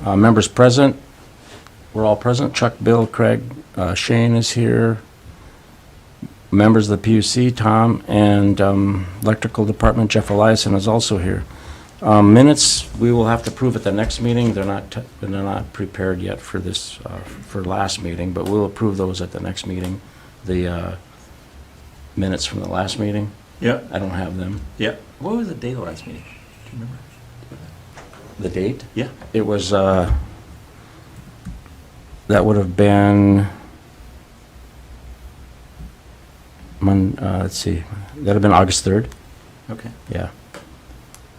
Members present. We're all present. Chuck, Bill, Craig, Shane is here. Members of the PUC, Tom, and Electrical Department, Jeff Eliason is also here. Minutes, we will have to prove at the next meeting. They're not prepared yet for this, for last meeting, but we'll approve those at the next meeting. The minutes from the last meeting. Yeah. I don't have them. Yeah. What was the date of the last meeting? Do you remember? The date? Yeah. It was, that would have been, let's see, that'd have been August 3rd. Okay. Yeah,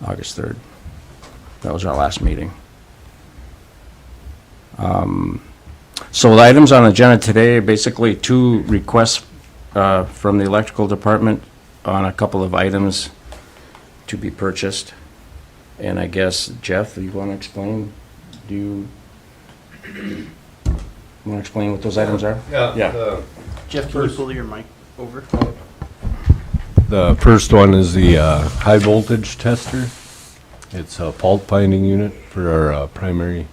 August 3rd. That was our last meeting. So the items on the agenda today are basically two requests from the electrical department on a couple of items to be purchased. And I guess, Jeff, you want to explain? Do you want to explain what those items are? Yeah. Jeff, can you pull your mic over? The first one is the high voltage tester. It's a fault finding unit for our primary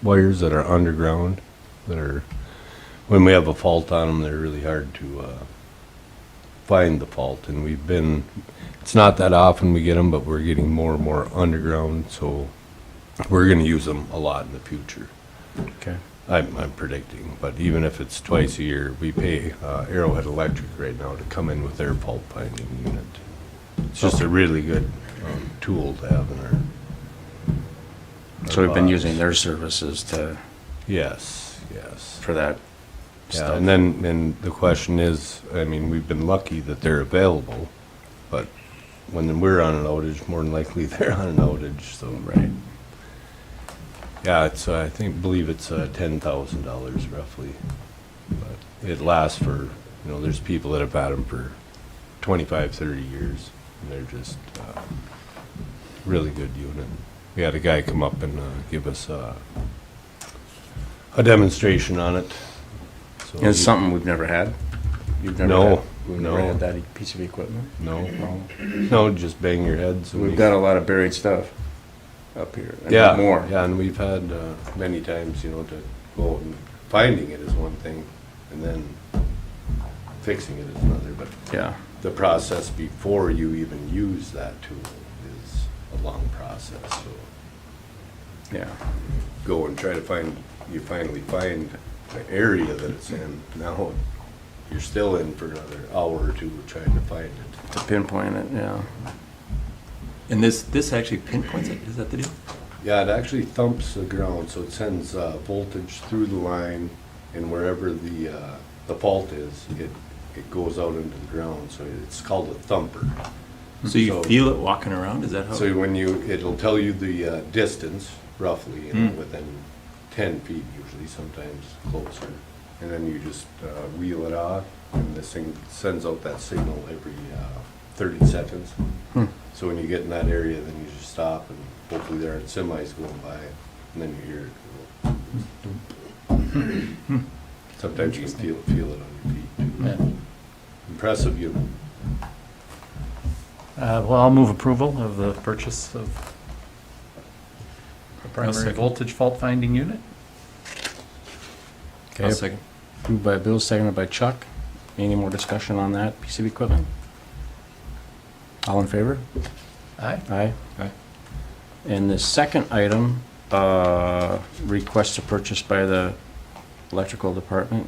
wires that are underground. When we have a fault on them, they're really hard to find the fault. And it's not that often we get them, but we're getting more and more underground, so we're going to use them a lot in the future. Okay. I'm predicting, but even if it's twice a year, we pay Arrowhead Electric right now to come in with their fault finding unit. It's just a really good tool to have in our So we've been box. using their services Yes. for that Yeah, stuff. and then the question is, I mean, we've been lucky that they're available, but when we're on an outage, more than likely they're on an outage, so. Right. Yeah, believe it's $10,000 roughly. But it lasts for, there's people that have had them for 25, 30 years, and they're just really good unit. We had a guy come up and give us a demonstration on it. So And it's something we've never had? We've never had that piece of equipment? No, just bang your head. So We've got a lot of buried stuff up here. and Yeah, More. yeah, and we've had many times, to go out and finding it is one thing, and then fixing it is another. But Yeah. the process before you even use that tool is a long process. So Yeah. go and try to you finally find the area that it's in. Now you're still in for another hour or two trying to find it. To pinpoint it, yeah. And this actually pinpoints it? Is that the deal? Yeah, it actually thumps the ground, so it sends voltage through the line, and wherever the fault is, it goes out into the ground. So it's called a thumper. So you feel it walking around? Is that how? So it'll tell you the distance roughly, within 10 feet usually, sometimes closer, and then you just wheel it off, and this thing sends out that signal every 30 seconds. So when you get in that area, then you just stop, and hopefully there aren't semis going by, and then you hear it go. Sometimes you can feel it on your feet too. Yeah. Impressive unit. Well, I'll move approval of the purchase of a primary second. voltage fault finding unit. Okay. I'll second. Moved by Bill, seconded by Chuck. Any more discussion on that piece of equipment? All in favor? Aye. Aye. Aye. And the second item, request to purchase by the electrical department,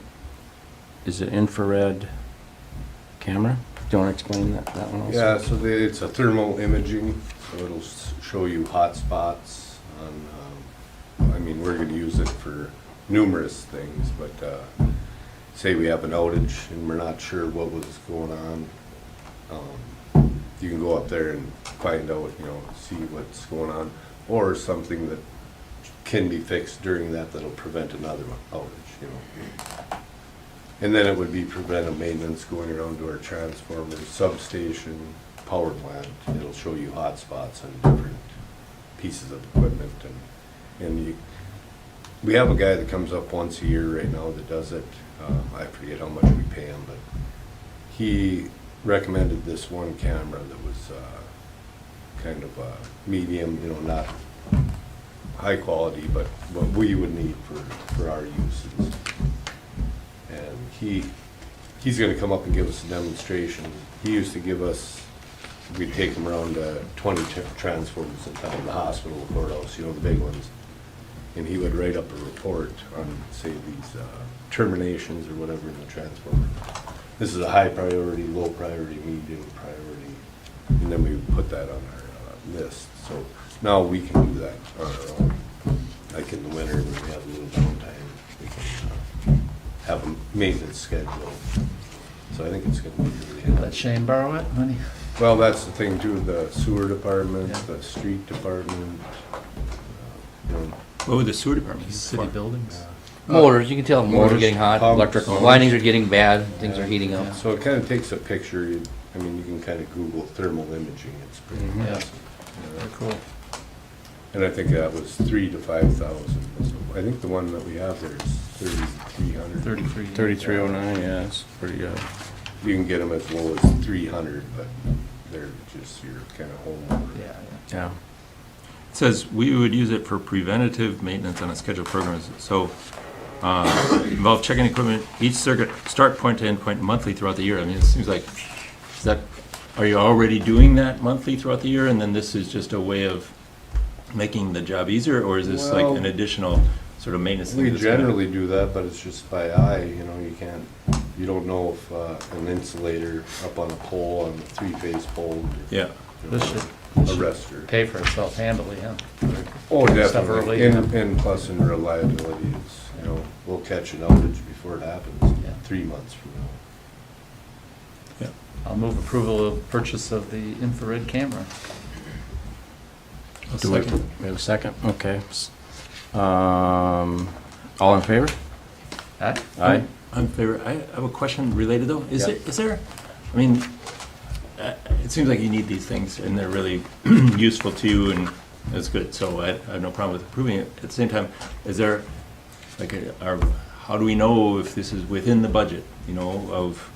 is an infrared camera. Do you want to explain that one also? Yeah, so it's a thermal imaging, so it'll show you hot spots on, we're gonna use it for numerous things, but say we have an outage and we're not sure what was going on, you can go up there and find out, see what's going on, or something that can be fixed during that'll prevent another outage, And then it would be preventive maintenance going around to our transformer, substation, power plant. It'll show you hot spots on different pieces of equipment, we have a guy that comes up once a year right now that does it. I forget how much we pay him, but he recommended this one camera that was kind of medium, not high quality, but what we would need for our uses. And he's gonna come up and give us a demonstration. He used to give us, we'd take him around to 20 transformers in town, the hospital, courthouse, you know, the big ones. And he would write up a report on, say, these terminations or whatever in the transformer. This is a high priority, low priority, medium priority, and then we would put that on our list. So now we can do that on our own. Like in the winter when we have a little downtime, we can have a maintenance schedule. So I think it's gonna be really Let helpful. Shane borrow it, honey. Well, that's the thing too, the sewer department, Yeah. the street department, you know. What would the sewer department use it City for? buildings. Motors, you can tell motors are Motors, getting hot, pumps, electrical. windings are getting bad, things are heating up. Yeah. So it kind of takes a picture, I mean, you can kind of Google thermal imaging, it's pretty Mhm. Yeah. impressive. Very cool. And I think that was 3,000 to 5,000. I think the one that we have there is 3,300. 33. 3309, yeah, it's pretty good. You can get them as low as 300, but they're just your kind of home. Yeah, yeah. Yeah. It says we would use it for preventative maintenance on a scheduled program. So involve checking equipment, each circuit, start point to end point monthly throughout the year. I mean, it seems like, is that, are you already doing that monthly throughout the year? And then this is just a way of making the job easier? Or is this like Well, an additional sort of maintenance thing? We that's gonna- generally do that, but it's just by eye, you know, you don't know if an insulator up on a pole, on a three-phase pole. Yeah. This should Arrestor. pay for itself handily, huh? Oh, Stuff early, definitely, and plus in reliability, it's, you know, we'll catch an outage before it happens, Yeah. 3 months from now. I'll move approval of purchase of the infrared camera. I'll Do we second. we have a second? Okay. All in favor? Aye? Aye. I'm in favor. I have a question related though. Yeah. Is there, I mean, it seems like you need these things and they're really useful to you and that's good. So I have no problem with approving it. At the same time, is there, like, how do we know if this is within the budget, you know, of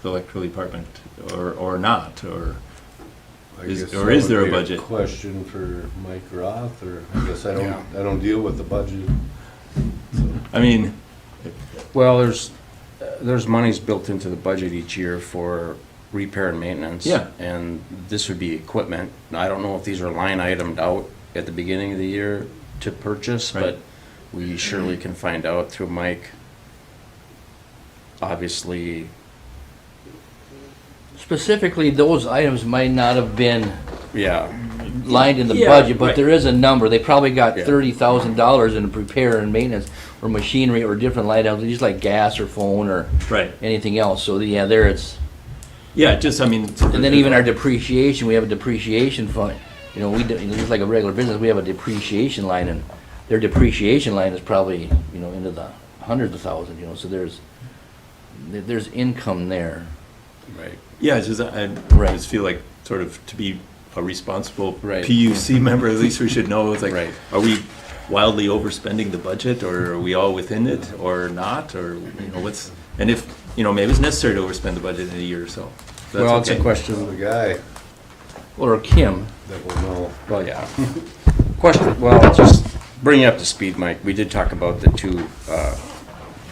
the electrical department or not? Or I Is- guess or that is there would a be budget? Question for Mike Roth, or I guess Yeah. I don't deal with the budget. So, I mean, Well, there's monies built into the budget each year for repair and maintenance. Yeah. And this would be equipment. I don't know if these are line itemed out at the beginning of the year to purchase, Right. but we surely can find out through Mike. Obviously, Specifically, those items might not have been yeah, lined in the Yeah, budget, but right. there is a number. They probably got Yeah. $30,000 in repair and maintenance or machinery or different light items, just like gas or phone or right. anything else. So yeah, there it's, Yeah, just, I mean. and then even our depreciation, we have a depreciation fund. You know, just like a regular business, we have a depreciation line, and their depreciation line is probably, you know, into the hundreds of thousands, you know, so there's income there. right. Yeah, it's just, I Right. just feel like sort of to be a responsible Right. PUC member, at least we should know, it's like, Right. are we wildly overspending the budget, or are we all within it, or not, or, you know, what's, and if, you know, maybe it's necessary to overspend the budget in a year or so. That's Well, it's a okay. question. the guy Or Kim, that will know. Well, yeah. Question, well, just bring you up to speed, Mike. We did talk about the two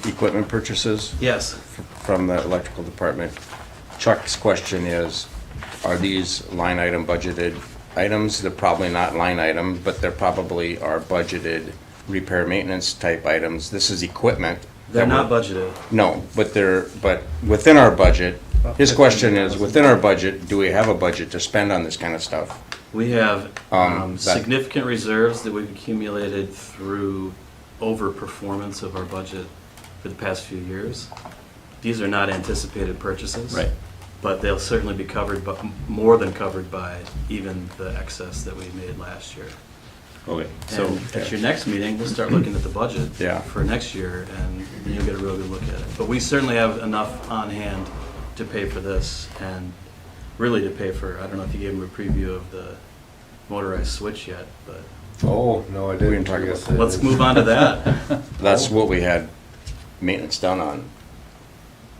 equipment purchases Yes. from the electrical department. Chuck's question is, are these line item budgeted items? They're probably not line item, but they're probably are budgeted repair maintenance type items. This is equipment. They're that not we're- budgeted. No, but within our budget, his question is, within our budget, do we have a budget to spend on this kind of stuff? We have That- significant reserves that we've accumulated through overperformance of our budget for the past few years. These are not anticipated purchases. Right. But they'll certainly be covered, but more than covered by even the excess that we made last year. Okay, so, And at your next meeting, we'll start looking at the budget Yeah. for next year, and then you'll get a real good look at it. But we certainly have enough on hand to pay for this, and really to pay for, I don't know if you gave them a preview of the motorized switch yet, but Oh, no, I didn't. didn't talk I guess about I let's didn't. move on to that. That's what we had maintenance done on.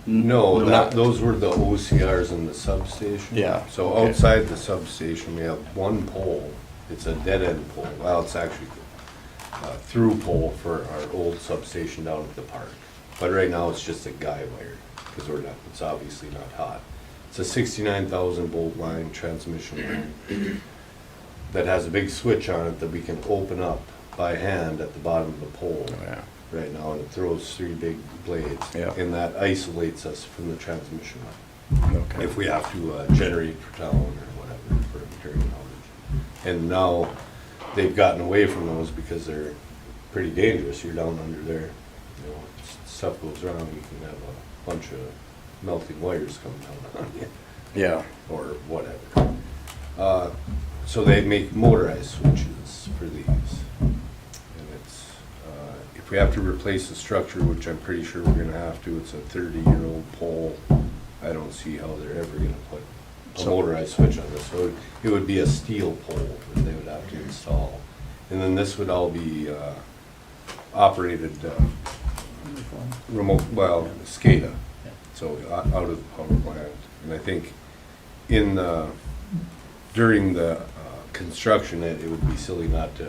No, Not- those were the OCRs in the substation. Yeah, So okay. outside the substation, we have one pole. It's a dead end pole. Well, it's actually, through pole for our old substation down at the park. But right now, it's just a guy wire, because it's obviously not hot. It's a 69,000 volt line, transmission line, that has a big switch on it that we can open up by hand at the bottom of the pole Oh, yeah. right now, and it throws 3 big blades. Yeah. And that isolates us from the transmission line. Okay. If we have to generate for town or whatever during an outage. And now, they've gotten away from those because they're pretty dangerous. You're down under there, you know, stuff goes wrong, you can have a bunch of melting wires come down on you, Yeah. or whatever. So they make motorized switches for these. And it's, if we have to replace the structure, which I'm pretty sure we're gonna have to, it's a 30-year-old pole. I don't see how they're ever gonna put a So- motorized switch on this. So it would be a steel pole that they would have to install. And then this would all be operated remote, well, SCADA, so out of the power plant. And I think during the construction, it would be silly not to,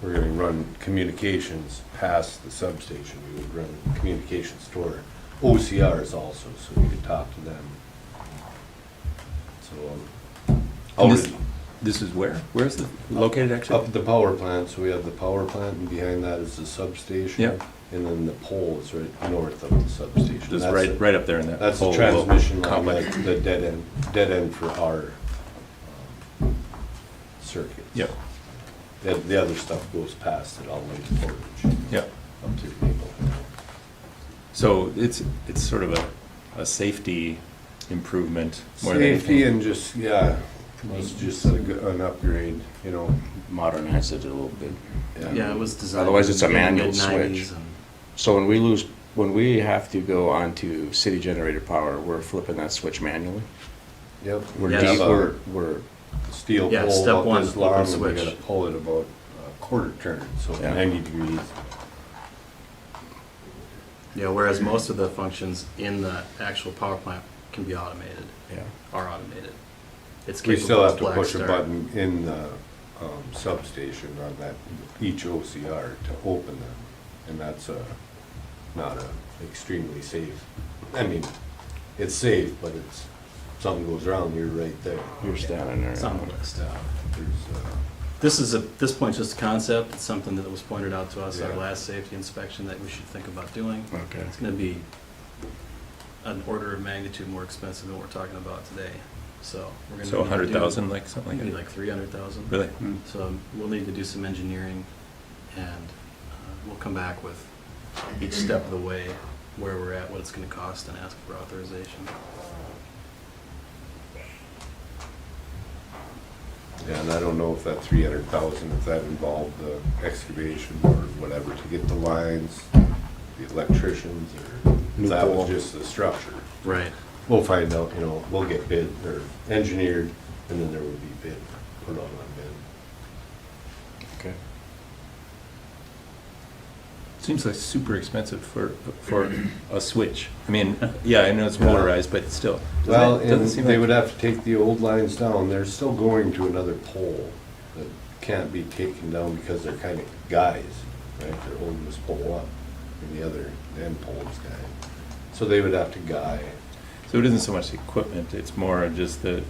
we're gonna run communications past the substation. We would run communications to our OCRs also, so we could talk to them. So, And out this is where? Where is it located up actually? at the power plant, so we have the power plant, and behind that is the substation. Yeah. And then the pole is right north of the substation. Just That's right, the- right up there in that. That's the whole transmission line, complex. that's the dead end for our circuits. Yep, The other stuff goes past it all the way to Portage, yep. up to Maple. So it's sort of a safety improvement more than Safety anything. and just, yeah, it's just an upgrade, you know. Modernize it a little bit. Yeah, it was designed. Otherwise, it's a in the manual mid-nineties switch. and- So when we have to go onto city generated power, we're flipping that switch manually? Yep. We're Yeah, deep, Have we're, a steel Yeah, pole step about one, this flip long, the and we switch. gotta pull it about a quarter turn, so Yeah. 90 degrees. Yeah, whereas most of the functions in the actual power plant can be automated, yeah. are automated. It's We capable still of have to black push a start. button in the substation on that, each OCR to open them, and that's not extremely safe. I mean, it's safe, but it's, something goes wrong, you're right there. You're standing there. It's on the list. There's, This is this point's just a concept. It's something that was pointed out to us at our Yeah. last safety inspection that we should think about doing. Okay. It's gonna be an order of magnitude more expensive than what we're talking about today. So we're gonna. So need to 100,000, like something Maybe like that? like 300,000. Really? So we'll need to do some engineering, and we'll come back with each step of the way, where we're at, what it's gonna cost, and ask for authorization. yeah, and I don't know if that 300,000, if that involved the excavation or whatever to get the lines, the electricians, or if that was just the structure. Right. We'll find out, you know, we'll get bid, or engineered, and then there will be bid, put on bid. Okay. Seems like super expensive for a switch. I mean, yeah, I know it's motorized, but still. Well, Doesn't and seem they like- would have to take the old lines down, they're still going to another pole that can't be taken down because they're kind of guys, right? They're holding this pole up, and the other end pole is guy. So they would have to guy. So it isn't so much the equipment, it's more just the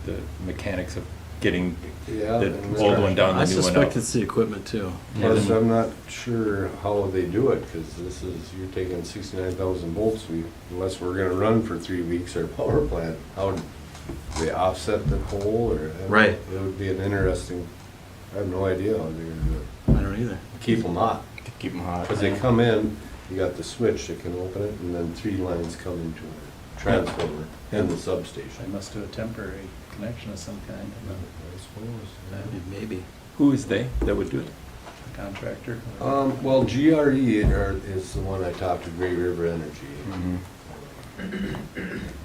mechanics of getting Yeah. the and old one down, I the new one suspect out. it's the equipment too. Plus, I'm not sure how they do it, because this is, you're taking 69,000 volts, unless we're gonna run for 3 weeks our power plant, how do they offset the pole, or? Right. It would be an interesting, I have no idea how they're gonna do it. I don't either. Keep them hot, To keep them hot. because they come in, you got the switch that can open it, and then 3 lines come into a transformer in the They substation. must do a temporary connection of some kind, I suppose. Maybe. Who is they that would do it? the contractor. Well, GRE is the one I talked to, Great River Energy. Mhm.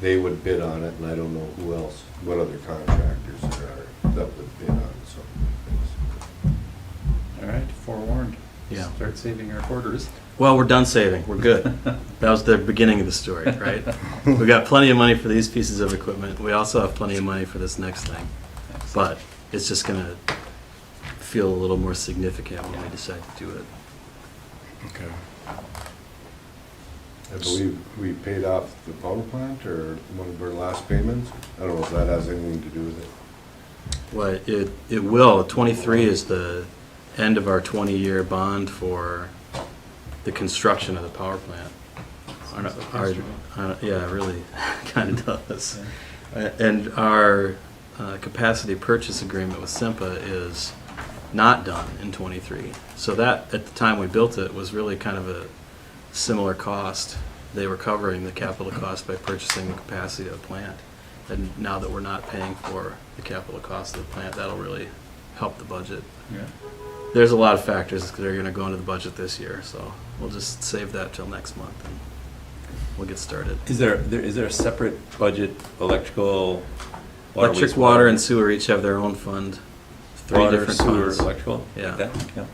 They would bid on it, and I don't know who else, what other contractors there are that would bid on something like this. All right, forewarned. Yeah. Start saving our quarters. Well, we're done saving. We're good. That was the beginning of the story, right? We've got plenty of money for these pieces of equipment. We also have plenty of money for this next thing. But it's just gonna feel a little more significant when we decide to do it. Okay. I believe we paid off the power plant or one of our last payments. I don't know if that has anything to do with it. Well, it will. 23 is the end of our 20-year bond for the construction of the power plant. Yeah, it really kind of does. And our capacity purchase agreement with Simpa is not done in 23. So that, at the time we built it, was really kind of a similar cost. They were covering the capital cost by purchasing the capacity of the plant. And now that we're not paying for the capital cost of the plant, that'll really help the budget. Yeah. There's a lot of factors that are going to go into the budget this year, so we'll just save that till next month and we'll get started. Is there a separate budget, electrical? Electric, water, and sewer each have their own fund. Three Water, different sewer, funds. electrical? Yeah. Like that? Yeah.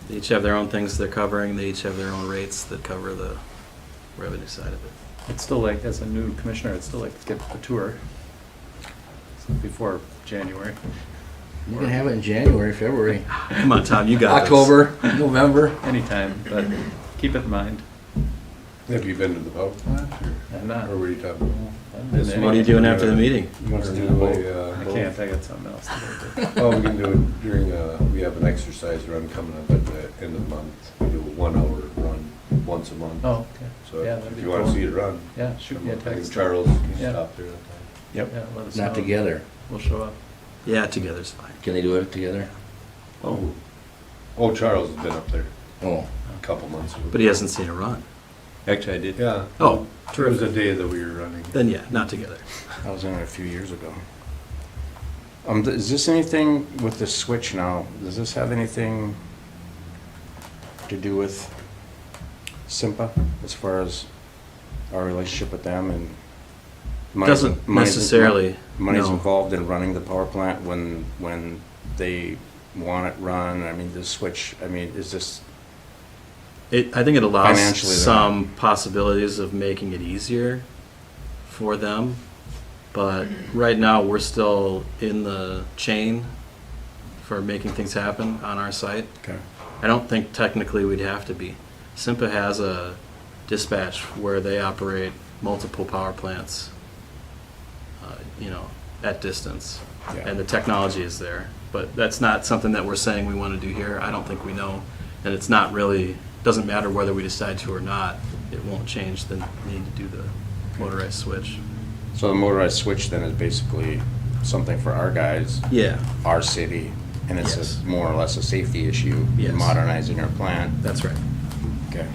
They each have their own things they're covering. They each have their own rates that cover the revenue side of it. It's still like, as a new commissioner, I'd still like to get a tour before January. You can have it in January, February, Come on, Tom, you got this. October, November. Anytime, but keep it in mind. Have you been to the power plant I'm not. or were you talking about? I've been What are you doing after the meeting? You want to do I can't, I got something else to do. Oh, we can do it during, we have an exercise run coming up at the end of the month. We do a 1 hour run once a month. Oh, okay. So Yeah, if that'd be you want to cool. see it run. Yeah, shoot me a I think text. Charles can Yeah. stop there that time. Yep. Yeah, let us Not know. together. We'll show up. Yeah, together's fine. Can they do it together? Oh. Oh, Charles has been up there Oh, a couple months ago. But he hasn't seen a run. Actually, I did. Yeah. Oh, It was the terrific. day that we were running. Then yeah, not together. I was in it a few years ago. Is this anything with the switch now? Does this have anything to do with Simpa as far as our relationship with them and money's- Doesn't money's- necessarily, Money's no. involved in running the power plant when they want it run? I mean, the switch, I mean, is this, I think it allows Financially, they're some possibilities of making it easier for them. But right now, we're still in the chain for making things happen on our site. okay, I don't think technically we'd have to be. Simpa has a dispatch where they operate multiple power plants, at distance. yeah. And the technology is there. But that's not something that we're saying we want to do here. I don't think we know. And it's not really, doesn't matter whether we decide to or not. It won't change the need to do the motorized switch. So the motorized switch then is basically something for our guys, Yeah, our city, and it's Yes. more or less a safety issue, Yes. modernizing our plant. that's right. Okay.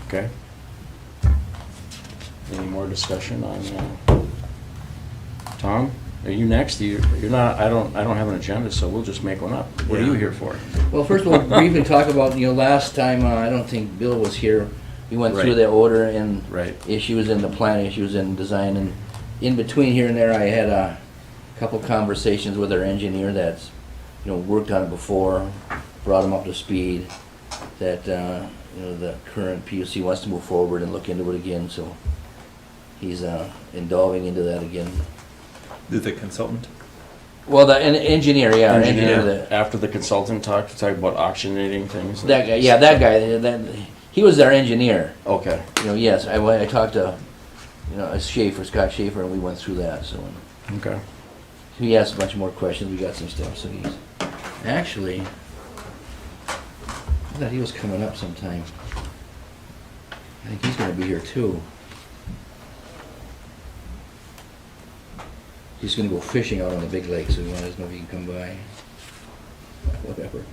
Okay. Any more discussion on, Tom, are you next? You're not, I don't have an agenda, so we'll just make one up. What are you Yeah. here for? well, first of all, briefly talk about, last time, I don't think Bill was here. We went through Right. the order and Right. issues and the plan issues and design, and in between here and there, I had a couple conversations with our engineer that's, worked on it before, brought him up to speed, that, the current PUC wants to move forward and look into it again, so he's, delving into that again. The consultant? Well, the engineer, yeah, our engineer, Engineer, after the consultant talked about auctionating things? that guy, yeah, that guy, he was our engineer. Okay, Yes, I talked to, Scott Schaefer, and we went through that, so. okay. He asked a bunch more questions, we got some stuff, so he's, actually, I thought he was coming up sometime. I think he's gonna be here too. He's gonna go fishing out on the big lake, so he wanted to know if he can come by. Whatever.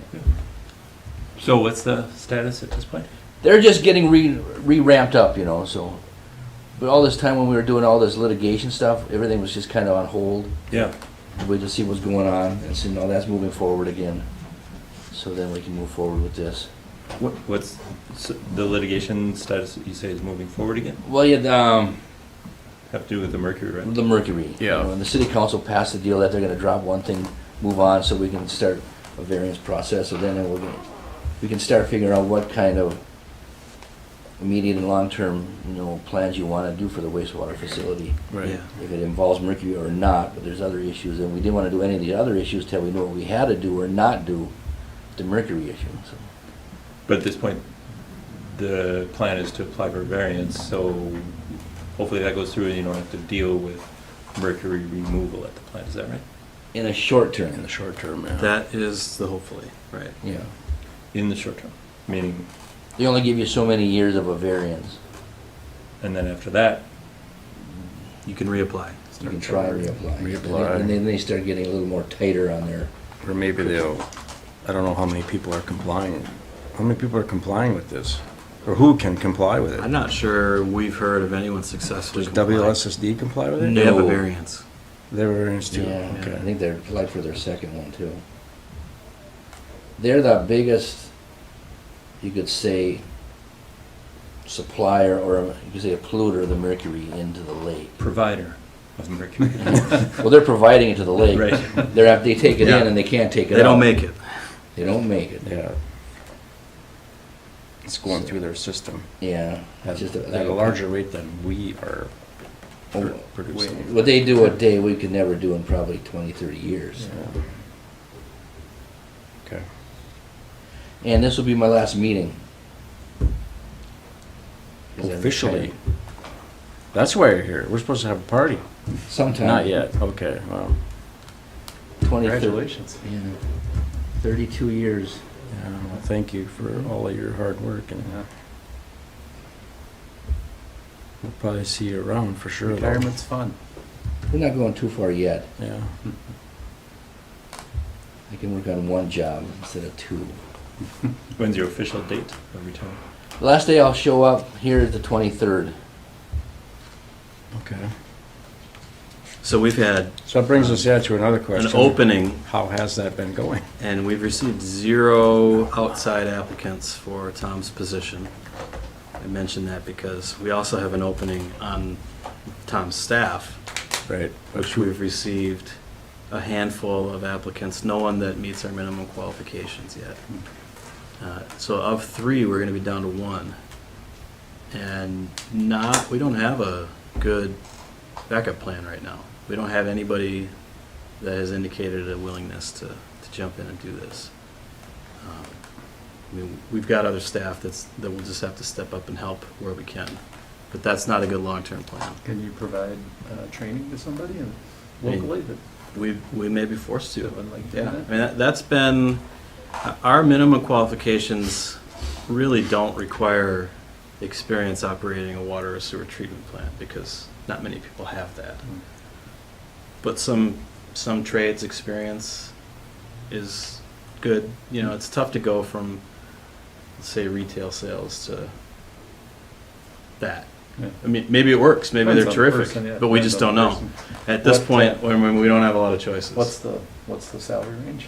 So what's the status at this point? They're just getting re-ramped up, so. But all this time when we were doing all this litigation stuff, everything was just kind of on hold. Yeah. We just see what's going on and see, no, that's moving forward again. So then we can move forward with this. What's the litigation status that you say is moving forward again? Well, yeah, Have to do with the mercury, right? the Mercury. Yeah. And the city council passed the deal that they're gonna drop one thing, move on, so we can start a variance process, so then we can start figuring out what kind of immediate and long-term, plans you want to do for the wastewater facility. Yeah. If it involves mercury or not, but there's other issues, and we didn't want to do any of the other issues till we knew what we had to do or not do with the mercury issue, so. But at this point, the plan is to apply for variance, so hopefully that goes through and you don't have to deal with mercury removal at the plant, is that right? In a short term. In the short term, yeah. That is the hopefully, right. Yeah. In the short term, meaning, They only give you so many years of a variance. and then after that, You can reapply. You can try and reapply. Reapply. And then they start getting a little more tighter on their, Or maybe they'll, I don't know how many people are complying. How many people are complying with this? Or who can comply with it? I'm not sure we've heard of anyone successfully Does complying. WSSD comply with it? They have a No. variance. They were in too, yeah, I okay. think they're applied for their second one too. They're the biggest, you could say, supplier, or you could say a polluter of the mercury into the lake. provider of mercury. Well, they're providing it to the lake. Right. They take it Yeah. in and they can't take it out. They don't make it. They don't make it. Yeah. It's going through their system Yeah. at It's just at a larger rate than we are Oh, producing. what they do a day, we could never do in probably 20, 30 years. Yeah. Okay. And this will be my last meeting. Is that Officially. That's why you're here. We're supposed to have a party. Sometime. Not yet, okay, well, 20, Congratulations. Yeah. 32 years. yeah, well, thank you for all of your hard work, and Yeah. we'll probably see you around for sure. though. Retirement's fun. We're not going too far yet. Yeah, I can work on one job instead of two. When's your official date of retirement? The last day I'll show up here is the 23rd. okay. So we've had So that brings us, yeah, to another an question. opening, How has that been going? and we've received 0 outside applicants for Tom's position. I mention that because we also have an opening on Tom's staff, Right. which we've received a handful of applicants, no one that meets our minimum qualifications yet. So of 3, we're gonna be down to 1. And we don't have a good backup plan right now. We don't have anybody that has indicated a willingness to jump in and do this. I mean, we've got other staff that will just have to step up and help where we can, but that's not a good long-term plan. Can you provide training to somebody and I mean, locally that We may be forced to. would like to do Yeah, that? I mean, that's been, our minimum qualifications really don't require experience operating a water or sewer treatment plant, because not many people have that. But some trades experience is good. You know, it's tough to go from, let's say, retail sales to that. Yeah. I mean, maybe it works, maybe Depends they're on the terrific, person, yeah, but we depends just on don't the know. person. At this What, point, when we don't have a lot of choices. What's the salary range?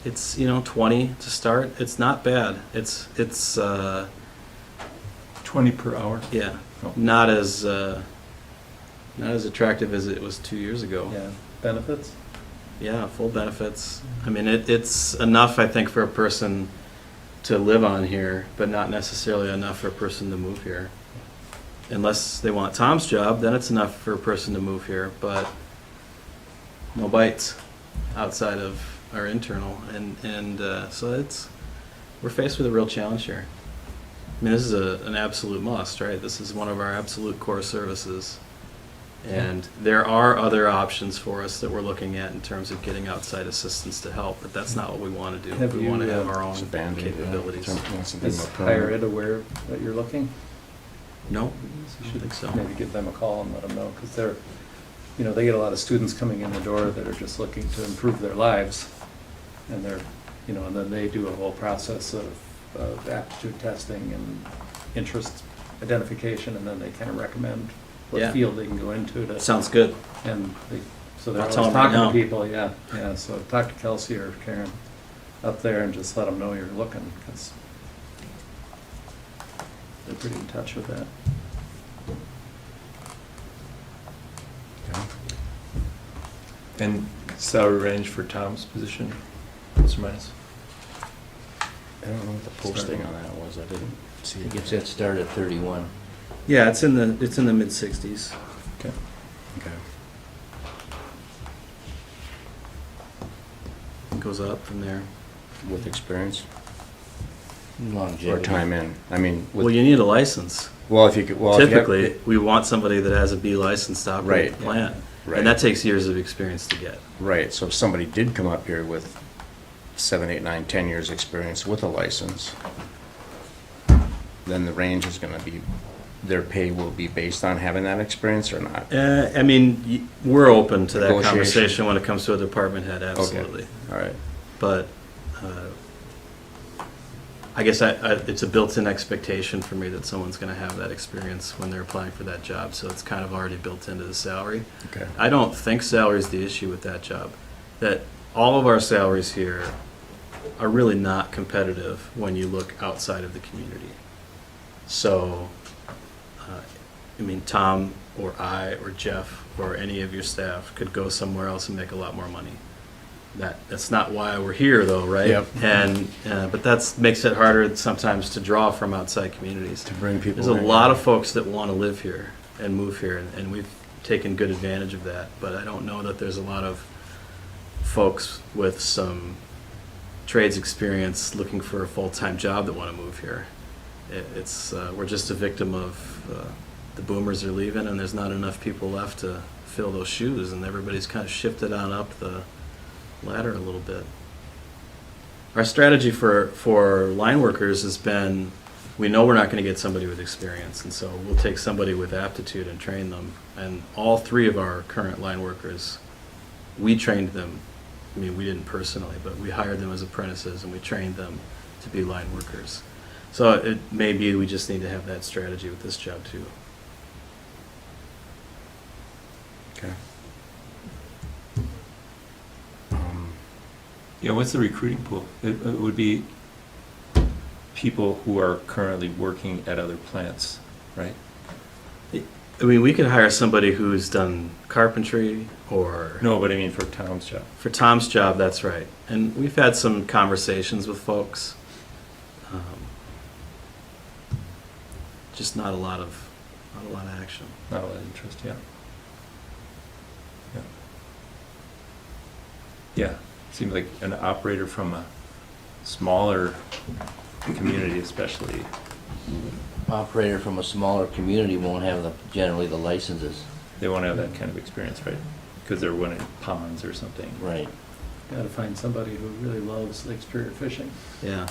It's, 20 to start. It's not bad. It's 20 per hour? yeah, Oh. not as attractive as it was 2 years ago. Yeah, benefits? Yeah, full benefits. I mean, it's enough, I think, for a person to live on here, but not necessarily enough for a person to move here. Unless they want Tom's job, then it's enough for a person to move here, but no bites outside of our internal, and so we're faced with a real challenge here. I mean, this is an absolute must, right? This is one of our absolute core services. And there are other options for us that we're looking at in terms of getting outside assistance to help, but that's not what we want to do. Have We want to you, have our It's a own Band-Aid, yeah. capabilities. Wants to be Is more higher permanent. ed aware that you're looking? No, I should think so. Maybe give them a call and let them know, because they're, they get a lot of students coming in the door that are just looking to improve their lives. And they're, and then they do a whole process of aptitude testing and interest identification, and then they kind of recommend what Yeah. field they can go into to. Sounds good. And so they're I'll always tell 'em right talking to now. people, yeah. So talk to Kelsey or Karen up there and just let them know you're looking, because they're pretty in touch with that. And salary range for Tom's position, plus or minus? I don't know what the posting on that was, I didn't I see think it. it said start at 31. Yeah, it's in the mid-60s. Okay. Okay. It goes up from there. With experience Longevity. or time in? I mean, Well, with, you need a license. well, if you could, well, if you have- Typically, we want somebody that has a B license to operate Right. the plant. Right. And that takes years of experience to get. Right, so if somebody did come up here with 7, 8, 9, 10 years' experience with a license, then the range is gonna be, their pay will be based on having that experience or not? I mean, we're open to that Negotiation. conversation when it comes to a department head, absolutely. All right, But I guess it's a built-in expectation for me that someone's going to have that experience when they're applying for that job, so it's kind of already built into the salary. okay. I don't think salary is the issue with that job. That all of our salaries here are really not competitive when you look outside of the community. So, I mean, Tom or I or Jeff or any of your staff could go somewhere else and make a lot more money. That's not why we're here, though, right? Yep. And but that makes it harder sometimes to draw from outside communities. To bring people There's a in. lot of folks that want to live here and move here, and we've taken good advantage of that. But I don't know that there's a lot of folks with some trades experience looking for a full-time job that want to move here. We're just a victim of the boomers are leaving, and there's not enough people left to fill those shoes, and everybody's kind of shifted on up the ladder a little bit. Our strategy for line workers has been, we know we're not going to get somebody with experience, and so we'll take somebody with aptitude and train them. And all 3 of our current line workers, we trained them. I mean, we didn't personally, but we hired them as apprentices, and we trained them to be line workers. So it may be we just need to have that strategy with this job too. Okay. Yeah, what's the recruiting pool? It would be people who are currently working at other plants, right? I mean, we could hire somebody who's done carpentry or No, but I mean for Tom's job. for Tom's job, that's right. And we've had some conversations with folks. Just not a lot of action. Not a lot of interest, yeah. Yeah. Yeah, seems like an operator from a smaller community especially. Operator from a smaller community won't have generally the licenses. They won't have that kind of experience, right? Because they're running ponds or something. Right. Gotta find somebody who really loves Lake Superior fishing Yeah,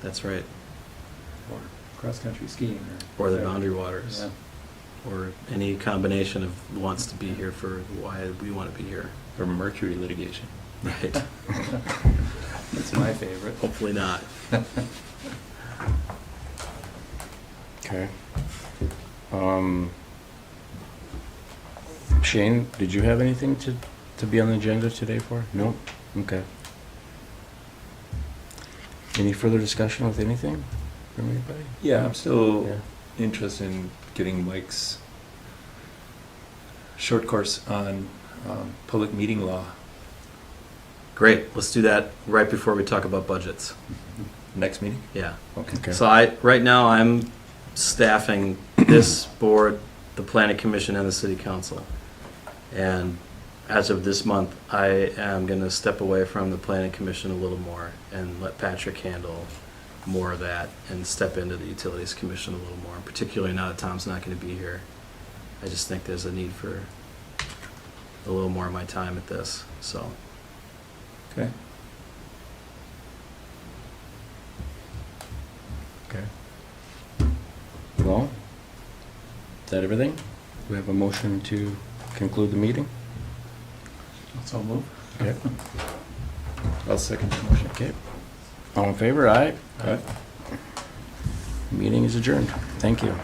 that's right. or cross-country skiing Or the Boundary Waters. Yeah. Or any combination of wants to be here for why we want to be here. Or mercury litigation. Right. That's my favorite. Hopefully not. Okay. Shane, did you have anything to be on the agenda today for? No? Okay. Any further discussion with anything from anybody? Yeah, I'm still Yeah. interested in getting Mike's short course on public meeting law Great, let's do that right before we talk about budgets. next meeting. Yeah. Okay. So right now, I'm staffing this board, the planning commission, and the city council. And as of this month, I am gonna step away from the planning commission a little more and let Patrick handle more of that and step into the utilities commission a little more, particularly now that Tom's not gonna be here. I just think there's a need for a little more of my time at this, so. Okay. Okay. Well, is that everything? Do we have a motion to conclude the meeting? So move. Okay. I'll second the motion. Okay. All in favor, aye? Aye. Meeting is adjourned. Thank you.